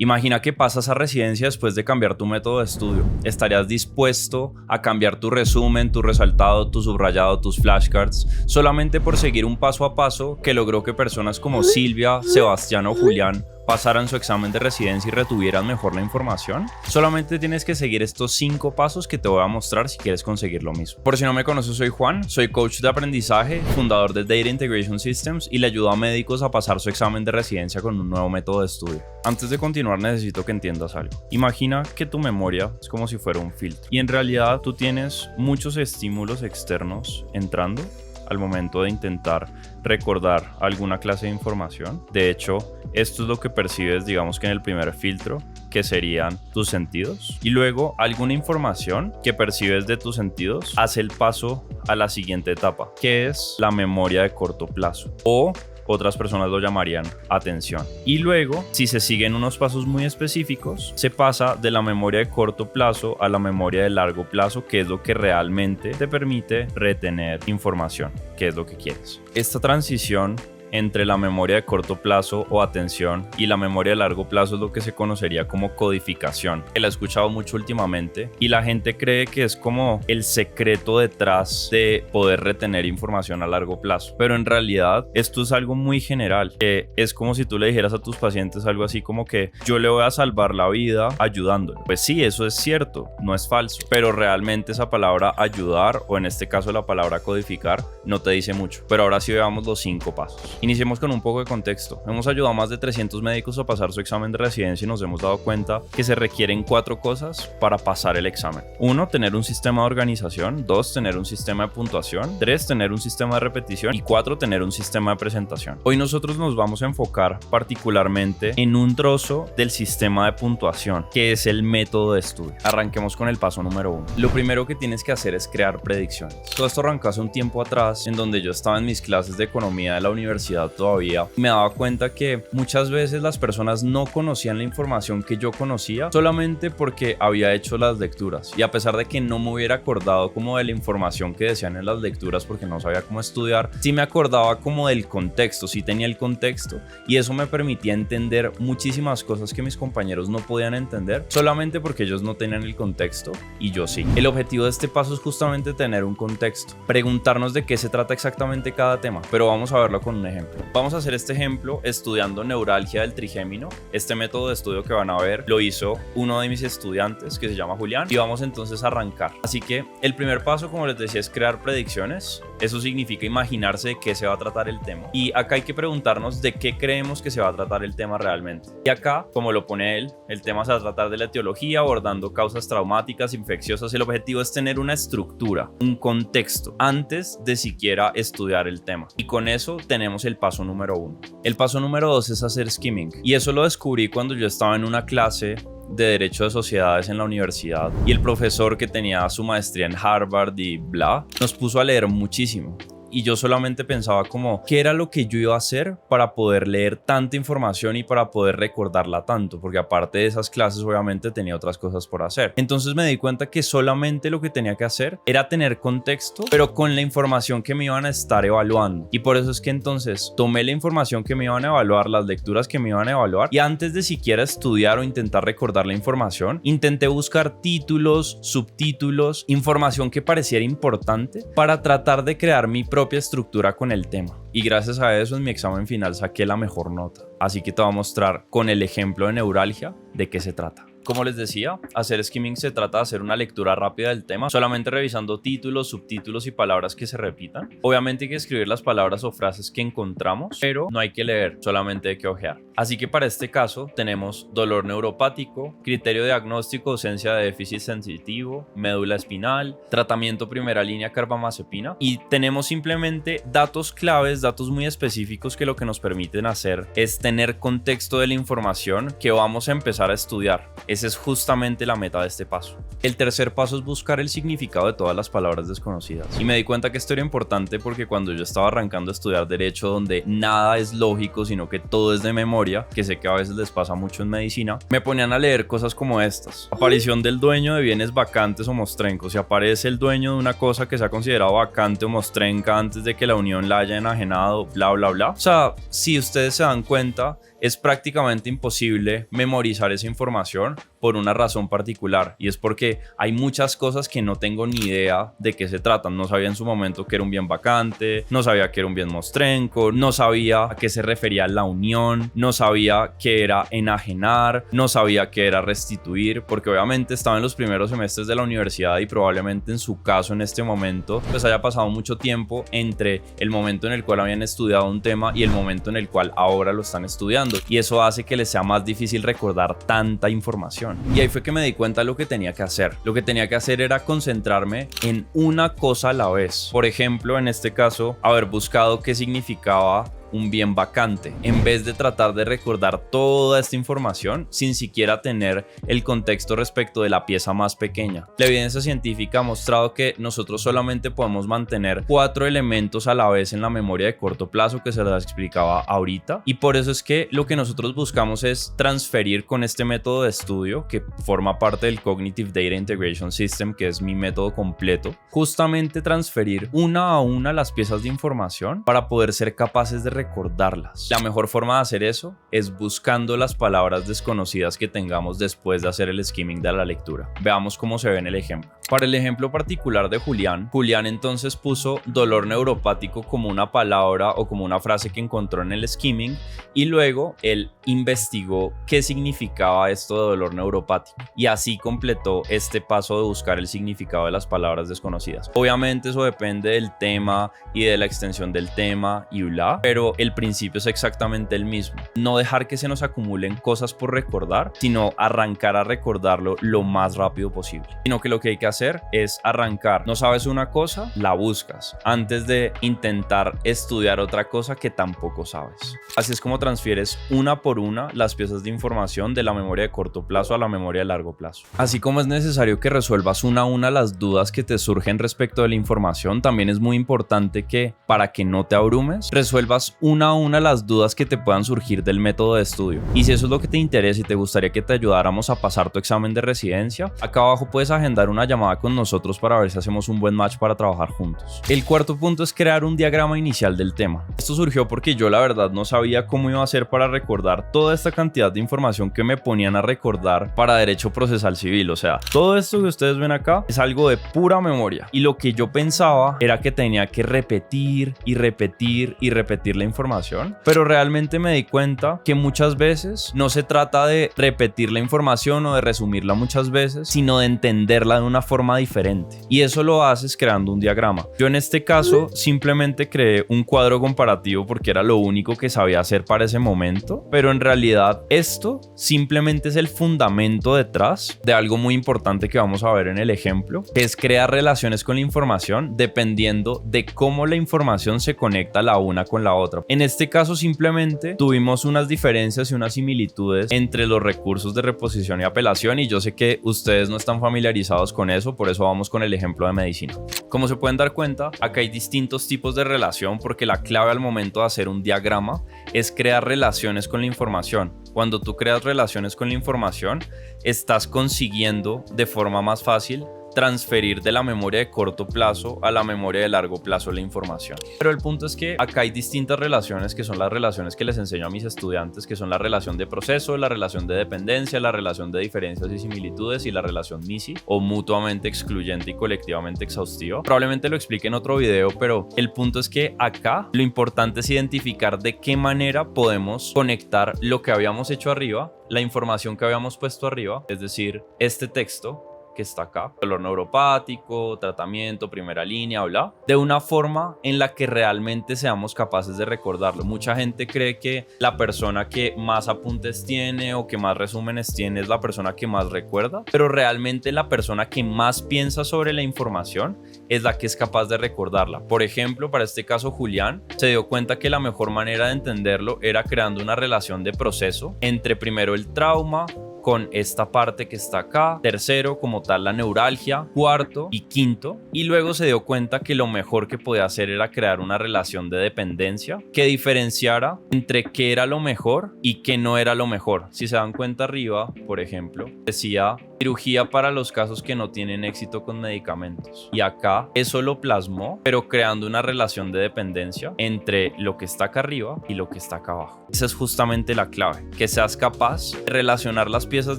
Imagina que pasas a residencia después de cambiar tu método de estudio. ¿Estarías dispuesto a cambiar tu resumen, tu resaltado, tu subrayado, tus flashcards, solamente por seguir un paso a paso que logró que personas como Silvia, Sebastián o Julián pasaran su examen de residencia y retuvieran mejor la información? Solamente tienes que seguir estos 5 pasos que te voy a mostrar si quieres conseguir lo mismo. Por si no me conoces, soy Juan, soy coach de aprendizaje, fundador de Data Integration Systems y le ayudo a médicos a pasar su examen de residencia con un nuevo método de estudio. Antes de continuar, necesito que entiendas algo. Imagina que tu memoria es como si fuera un filtro y en realidad tú tienes muchos estímulos externos entrando al momento de intentar recordar alguna clase de información. De hecho, esto es lo que percibes, digamos que en el primer filtro, que serían tus sentidos. Y luego, alguna información que percibes de tus sentidos hace el paso a la siguiente etapa, que es la memoria de corto plazo, o otras personas lo llamarían atención. Y luego, si se siguen unos pasos muy específicos, se pasa de la memoria de corto plazo a la memoria de largo plazo, que es lo que realmente te permite retener información, que es lo que quieres. Esta transición entre la memoria de corto plazo o atención y la memoria de largo plazo es lo que se conocería como codificación, que la he escuchado mucho últimamente y la gente cree que es como el secreto detrás de poder retener información a largo plazo, pero en realidad esto es algo muy general, que es como si tú le dijeras a tus pacientes algo así como que yo le voy a salvar la vida ayudándole. Pues sí, eso es cierto, no es falso, pero realmente esa palabra ayudar, o en este caso la palabra codificar, no te dice mucho. Pero ahora sí veamos los 5 pasos. Iniciemos con un poco de contexto. Hemos ayudado a más de 300 médicos a pasar su examen de residencia y nos hemos dado cuenta que se requieren 4 cosas para pasar el examen. 1, tener un sistema de organización. 2, tener un sistema de puntuación. 3, tener un sistema de repetición. Y 4, tener un sistema de presentación. Hoy nosotros nos vamos a enfocar particularmente en un trozo del sistema de puntuación, que es el método de estudio. Arranquemos con el paso número 1. Lo primero que tienes que hacer es crear predicciones. Todo esto arrancó hace un tiempo atrás, en donde yo estaba en mis clases de economía de la universidad todavía. Me daba cuenta que muchas veces las personas no conocían la información que yo conocía solamente porque había hecho las lecturas, y a pesar de que no me hubiera acordado como de la información que decían en las lecturas porque no sabía cómo estudiar, sí me acordaba como del contexto, sí tenía el contexto, y eso me permitía entender muchísimas cosas que mis compañeros no podían entender solamente porque ellos no tenían el contexto y yo sí. El objetivo de este paso es justamente tener un contexto, preguntarnos de qué se trata exactamente cada tema, pero vamos a verlo con un ejemplo. Vamos a hacer este ejemplo estudiando neuralgia del trigémino. Este método de estudio que van a ver lo hizo uno de mis estudiantes que se llama Julián, y vamos entonces a arrancar. Así que el primer paso, como les decía, es crear predicciones. Eso significa imaginarse de qué se va a tratar el tema, y acá hay que preguntarnos de qué creemos que se va a tratar el tema realmente. Y acá, como lo pone él, el tema se va a tratar de la etiología, abordando causas traumáticas, infecciosas. El objetivo es tener una estructura, un contexto antes de siquiera estudiar el tema, y con eso tenemos el paso número 1. El paso número 2 es hacer skimming, y eso lo descubrí cuando yo estaba en una clase de Derecho de Sociedades en la universidad, y el profesor, que tenía su maestría en Harvard y bla, nos puso a leer muchísimo. Y yo solamente pensaba como, ¿qué era lo que yo iba a hacer para poder leer tanta información y para poder recordarla tanto? Porque aparte de esas clases, obviamente tenía otras cosas por hacer. Entonces me di cuenta que solamente lo que tenía que hacer era tener contexto, pero con la información que me iban a estar evaluando. Y por eso es que entonces tomé la información que me iban a evaluar, las lecturas que me iban a evaluar, y antes de siquiera estudiar o intentar recordar la información, intenté buscar títulos, subtítulos, información que pareciera importante para tratar de crear mi propia estructura con el tema, y gracias a eso en mi examen final saqué la mejor nota. Así que te voy a mostrar con el ejemplo de neuralgia de qué se trata. Como les decía, hacer skimming se trata de hacer una lectura rápida del tema, solamente revisando títulos, subtítulos y palabras que se repitan. Obviamente hay que escribir las palabras o frases que encontramos, pero no hay que leer, solamente hay que ojear. Así que para este caso tenemos dolor neuropático, criterio diagnóstico, ausencia de déficit sensitivo, médula espinal, tratamiento primera línea carbamazepina, y tenemos simplemente datos claves, datos muy específicos que lo que nos permiten hacer es tener contexto de la información que vamos a empezar a estudiar. Esa es justamente la meta de este paso. El tercer paso es buscar el significado de todas las palabras desconocidas. Y me di cuenta que esto era importante porque cuando yo estaba arrancando a estudiar Derecho, donde nada es lógico, sino que todo es de memoria, que sé que a veces les pasa mucho en medicina, me ponían a leer cosas como estas. Aparición del dueño de bienes vacantes o mostrencos. Si aparece el dueño de una cosa que se ha considerado vacante o mostrenca antes de que la unión la haya enajenado, bla, bla, bla. O sea, si ustedes se dan cuenta, es prácticamente imposible memorizar esa información por una razón particular, y es porque hay muchas cosas que no tengo ni idea de qué se tratan. No sabía en su momento que era un bien vacante, no sabía que era un bien mostrenco, no sabía a qué se refería la unión, no sabía qué era enajenar, no sabía qué era restituir, porque obviamente estaba en los primeros semestres de la universidad y probablemente en su caso en este momento pues haya pasado mucho tiempo entre el momento en el cual habían estudiado un tema y el momento en el cual ahora lo están estudiando, y eso hace que les sea más difícil recordar tanta información. Y ahí fue que me di cuenta de lo que tenía que hacer. Lo que tenía que hacer era concentrarme en una cosa a la vez. Por ejemplo, en este caso, haber buscado qué significaba un bien vacante, en vez de tratar de recordar toda esta información sin siquiera tener el contexto respecto de la pieza más pequeña. La evidencia científica ha mostrado que nosotros solamente podemos mantener 4 elementos a la vez en la memoria de corto plazo, que se las explicaba ahorita, y por eso es que lo que nosotros buscamos es transferir con este método de estudio que forma parte del Cognitive Data Integration System, que es mi método completo, justamente transferir una a una las piezas de información para poder ser capaces de recordarlas. La mejor forma de hacer eso es buscando las palabras desconocidas que tengamos después de hacer el skimming de la lectura. Veamos cómo se ve en el ejemplo. Para el ejemplo particular de Julián entonces puso dolor neuropático como una palabra o como una frase que encontró en el skimming, y luego él investigó qué significaba esto de dolor neuropático y así completó este paso de buscar el significado de las palabras desconocidas. Obviamente eso depende del tema y de la extensión del tema y bla, pero el principio es exactamente el mismo. No dejar que se nos acumulen cosas por recordar, sino arrancar a recordarlo lo más rápido posible. Sino que lo que hay que hacer es arrancar. No sabes una cosa, la buscas antes de intentar estudiar otra cosa que tampoco sabes. Así es como transfieres una por una las piezas de información de la memoria de corto plazo a la memoria de largo plazo. Así como es necesario que resuelvas una a una las dudas que te surgen respecto de la información, también es muy importante que, para que no te abrumes, resuelvas una a una las dudas que te puedan surgir del método de estudio. Y si eso es lo que te interesa y te gustaría que te ayudáramos a pasar tu examen de residencia, acá abajo puedes agendar una llamada con nosotros para ver si hacemos un buen match para trabajar juntos. El cuarto punto es crear un diagrama inicial del tema. Esto surgió porque yo la verdad no sabía cómo iba a hacer para recordar toda esta cantidad de información que me ponían a recordar para derecho procesal civil. O sea, todo esto que ustedes ven acá es algo de pura memoria, y lo que yo pensaba era que tenía que repetir y repetir y repetir la información, pero realmente me di cuenta que muchas veces no se trata de repetir la información o de resumirla muchas veces, sino de entenderla de una forma diferente, y eso lo haces creando un diagrama. Yo en este caso simplemente creé un cuadro comparativo porque era lo único que sabía hacer para ese momento, pero en realidad esto simplemente es el fundamento detrás de algo muy importante que vamos a ver en el ejemplo, que es crear relaciones con la información dependiendo de cómo la información se conecta la una con la otra. En este caso simplemente tuvimos unas diferencias y unas similitudes entre los recursos de reposición y apelación, y yo sé que ustedes no están familiarizados con eso, por eso vamos con el ejemplo de medicina. Como se pueden dar cuenta, acá hay distintos tipos de relación, porque la clave al momento de hacer un diagrama es crear relaciones con la información. Cuando tú creas relaciones con la información, estás consiguiendo de forma más fácil transferir de la memoria de corto plazo a la memoria de largo plazo la información. Pero el punto es que acá hay distintas relaciones, que son las relaciones que les enseño a mis estudiantes, que son la relación de proceso, la relación de dependencia, la relación de diferencias y similitudes y la relación MISI, o mutuamente excluyente y colectivamente exhaustiva. Probablemente lo explique en otro video, pero el punto es que acá lo importante es identificar de qué manera podemos conectar lo que habíamos hecho arriba, la información que habíamos puesto arriba, es decir, este texto que está acá, dolor neuropático, tratamiento, primera línea, bla, de una forma en la que realmente seamos capaces de recordarlo. Mucha gente cree que la persona que más apuntes tiene o que más resúmenes tiene es la persona que más recuerda, pero realmente la persona que más piensa sobre la información es la que es capaz de recordarla. Por ejemplo, para este caso, Julián se dio cuenta que la mejor manera de entenderlo era creando una relación de proceso entre primero el trauma, con esta parte que está acá, tercero como tal la neuralgia, cuarto y quinto, y luego se dio cuenta que lo mejor que podía hacer era crear una relación de dependencia que diferenciara entre qué era lo mejor y qué no era lo mejor. Si se dan cuenta arriba, por ejemplo, decía cirugía para los casos que no tienen éxito con medicamentos, y acá eso lo plasmó, pero creando una relación de dependencia entre lo que está acá arriba y lo que está acá abajo. Esa es justamente la clave, que seas capaz de relacionar las piezas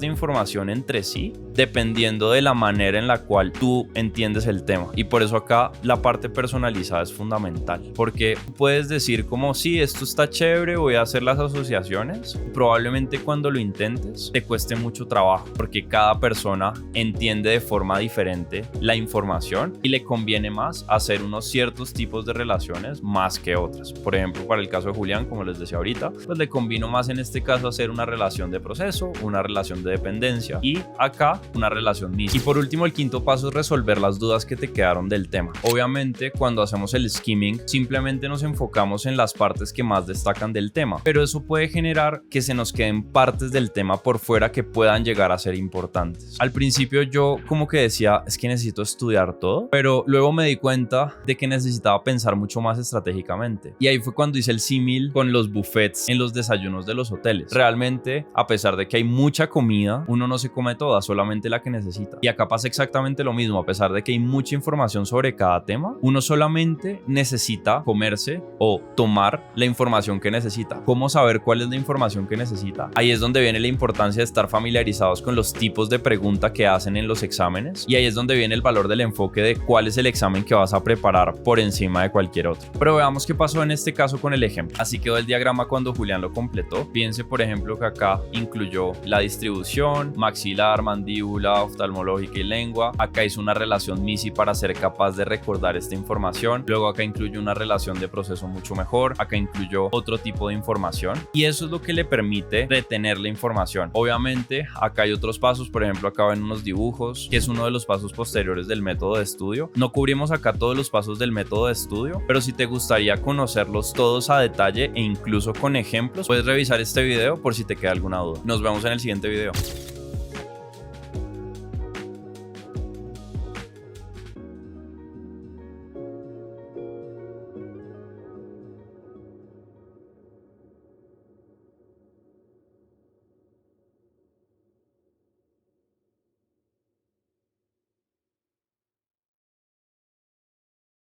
de información entre sí dependiendo de la manera en la cual tú entiendes el tema. Y por eso acá la parte personalizada es fundamental, porque puedes decir como sí, esto está chévere, voy a hacer las asociaciones. Probablemente cuando lo intentes te cueste mucho trabajo, porque cada persona entiende de forma diferente la información y le conviene más hacer unos ciertos tipos de relaciones más que otras. Por ejemplo, para el caso de Julián, como les decía ahorita, pues le convino más en este caso hacer una relación de proceso, una relación de dependencia, y acá una relación mixta. Y por último, el quinto paso es resolver las dudas que te quedaron del tema. Obviamente, cuando hacemos el skimming, simplemente nos enfocamos en las partes que más destacan del tema, pero eso puede generar que se nos queden partes del tema por fuera que puedan llegar a ser importantes. Al principio yo como que decía, es que necesito estudiar todo, pero luego me di cuenta de que necesitaba pensar mucho más estratégicamente. Y ahí fue cuando hice el símil con los buffets en los desayunos de los hoteles. Realmente, a pesar de que hay mucha comida, uno no se come toda, solamente la que necesita. Y acá pasa exactamente lo mismo. A pesar de que hay mucha información sobre cada tema, uno solamente necesita comerse o tomar la información que necesita. ¿Cómo saber cuál es la información que necesita? Ahí es donde viene la importancia de estar familiarizados con los tipos de pregunta que hacen en los exámenes, y ahí es donde viene el valor del enfoque de cuál es el examen que vas a preparar por encima de cualquier otro. Pero veamos qué pasó en este caso con el ejemplo. Así quedó el diagrama cuando Julián lo completó. Piense por ejemplo que acá incluyó la distribución, maxilar, mandíbula, oftalmológica y lengua. Acá hizo una relación MISI para ser capaz de recordar esta información. Luego acá incluye una relación de proceso mucho mejor. Acá incluyó otro tipo de información, y eso es lo que le permite retener la información. Obviamente acá hay otros pasos, por ejemplo acá ven unos dibujos, que es uno de los pasos posteriores del método de estudio. No cubrimos acá todos los pasos del método de estudio, pero si te gustaría conocerlos todos a detalle e incluso con ejemplos, puedes revisar este video por si te queda alguna duda. Nos vemos en el siguiente video.